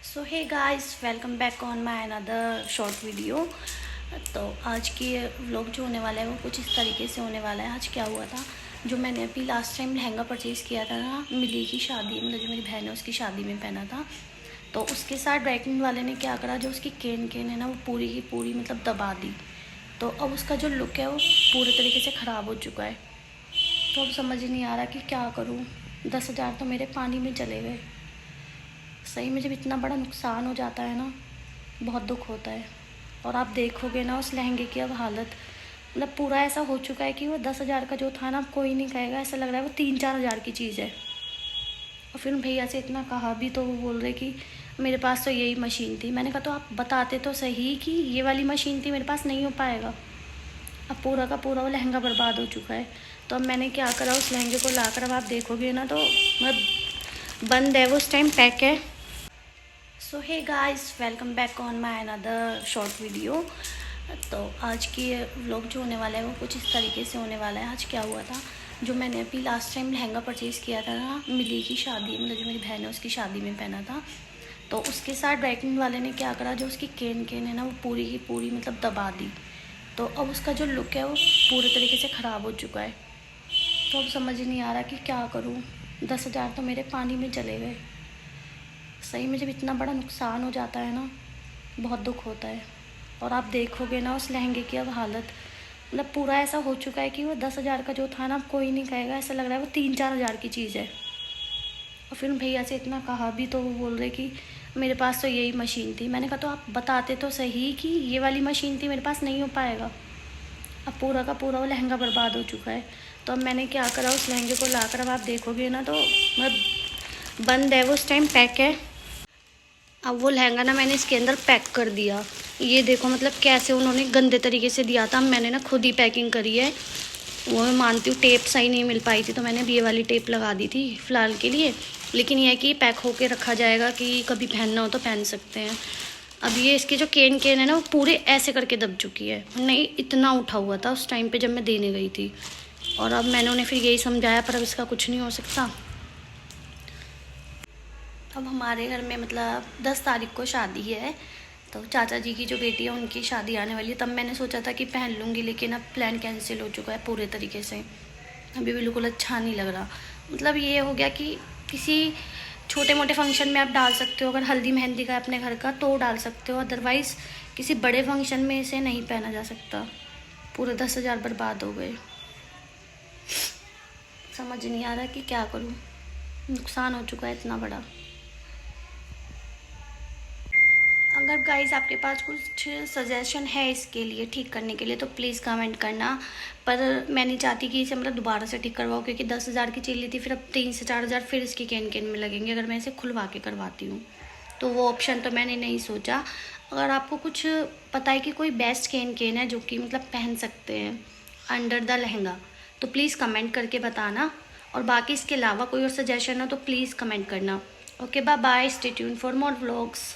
So hey guys, welcome back on my another short video. तो आज की vlog जो होने वाला है वो कुछ इस तरीके से होने वाला है। आज क्या हुआ था, जो मैंने अभी लास्ट टाइम लहंगा परचेज़ किया था ना, मिली की शादी, मतलब जो मेरी बहन है उसकी शादी में पहना था। तो उसके साथ ड्राई क्लीन वाले ने क्या करा, जो उसकी केन है ना, वो पूरी की पूरी मतलब दबा दी। तो अब उसका जो लुक है वो पूरे तरीके से ख़राब हो चुका है। तो अब समझ ही नहीं आ रहा कि क्या करूँ। 10,000 तो मेरे पानी में चले गए। सही में जब इतना बड़ा नुकसान हो जाता है ना, बहुत दुख होता है। और आप देखोगे ना उस लहंगे की अब हालत, मतलब पूरा ऐसा हो चुका है कि वो 10,000 का जो था ना, अब कोई नहीं कहेगा, ऐसा लग रहा है वो 3-4 हज़ार की चीज़ है। और फिर भैया से इतना कहा भी तो वो बोल रहे कि मेरे पास तो यही मशीन थी। मैंने कहा तो आप बताते तो सही कि ये वाली मशीन थी, मेरे पास नहीं हो पाएगा। अब पूरा का पूरा वो लहंगा बर्बाद हो चुका है। तो अब मैंने क्या करा, उस लहंगे को लाकर अब आप देखोगे ना तो मतलब बंद है वो, उस टाइम पैक है। So hey guys, welcome back on my another short video. तो आज की व्लॉग जो होने वाला है वो कुछ इस तरीके से होने वाला है। आज क्या हुआ था, जो मैंने अभी लास्ट टाइम लहंगा परचेज़ किया था ना, मिली की शादी, मतलब जो मेरी बहन है उसकी शादी में पहना था। तो उसके साथ ड्राई क्लीन वाले ने क्या करा, जो उसकी केन है ना, वो पूरी की पूरी मतलब दबा दी। तो अब उसका जो लुक है वो पूरे तरीके से ख़राब हो चुका है। तो अब समझ ही नहीं आ रहा कि क्या करूँ। 10,000 तो मेरे पानी में चले गए। सही में जब इतना बड़ा नुकसान हो जाता है ना, बहुत दुख होता है। और आप देखोगे ना उस लहंगे की अब हालत, मतलब पूरा ऐसा हो चुका है कि वो 10,000 का जो था ना, अब कोई नहीं कहेगा, ऐसा लग रहा है वो 3-4 हज़ार की चीज़ है। और फिर भैया से इतना कहा भी तो वो बोल रहे कि मेरे पास तो यही मशीन थी। मैंने कहा तो आप बताते तो सही कि ये वाली मशीन थी, मेरे पास नहीं हो पाएगा। अब पूरा का पूरा वो लहंगा बर्बाद हो चुका है। तो अब मैंने क्या करा, उस लहंगे को लाकर अब आप देखोगे ना तो मतलब बंद है वो, उस टाइम पैक है। अब वो लहंगा ना मैंने इसके अंदर पैक कर दिया। ये देखो मतलब कैसे उन्होंने गंदे तरीके से दिया था। मैंने ना खुद ही पैकिंग करी है। वो मैं मानती हूँ, टेप सही नहीं मिल पाई थी तो मैंने भी ये वाली टेप लगा दी थी फ़िलहाल के लिए। लेकिन यह है कि पैक होके रखा जाएगा कि कभी पहनना हो तो पहन सकते हैं। अब ये इसकी जो केन है ना, वो पूरे ऐसे करके दब चुकी है। नहीं, इतना उठा हुआ था उस टाइम पे जब मैं देने गई थी। और अब मैंने उन्हें फिर यही समझाया, पर अब इसका कुछ नहीं हो सकता। अब हमारे घर में मतलब 10 तारीख को शादी है। तो चाचा जी की जो बेटी है उनकी शादी आने वाली है। तब मैंने सोचा था कि पहन लूँगी, लेकिन अब प्लान कैंसिल हो चुका है पूरे तरीके से। अभी बिल्कुल अच्छा नहीं लग रहा। मतलब ये हो गया कि किसी छोटे मोटे फंक्शन में आप डाल सकते हो, अगर हल्दी मेहंदी का है अपने घर का तो डाल सकते हो, अदरवाइज़ किसी बड़े फंक्शन में इसे नहीं पहना जा सकता। पूरे 10,000 बर्बाद हो गए। समझ नहीं आ रहा कि क्या करूँ, नुकसान हो चुका है इतना बड़ा। अगर गाइस आपके पास कुछ सजेशन है इसके लिए, ठीक करने के लिए, तो प्लीज़ कमेंट करना। पर मैं नहीं चाहती कि इसे मतलब दोबारा से ठीक करवाओ, क्योंकि 10,000 की चीज़ ली थी, फिर अब 3 से 4 हज़ार फिर इसकी केन में लगेंगे अगर मैं इसे खुलवा के करवाती हूँ। तो वो ऑप्शन तो मैंने नहीं सोचा। अगर आपको कुछ पता है कि कोई बेस्ट केन है जो कि मतलब पहन सकते हैं अंडर द लहंगा, तो प्लीज़ कमेंट करके बताना। और बाकी इसके अलावा कोई और सजेशन हो तो प्लीज़ कमेंट करना। Okay, bye bye, stay tune for more vlogs.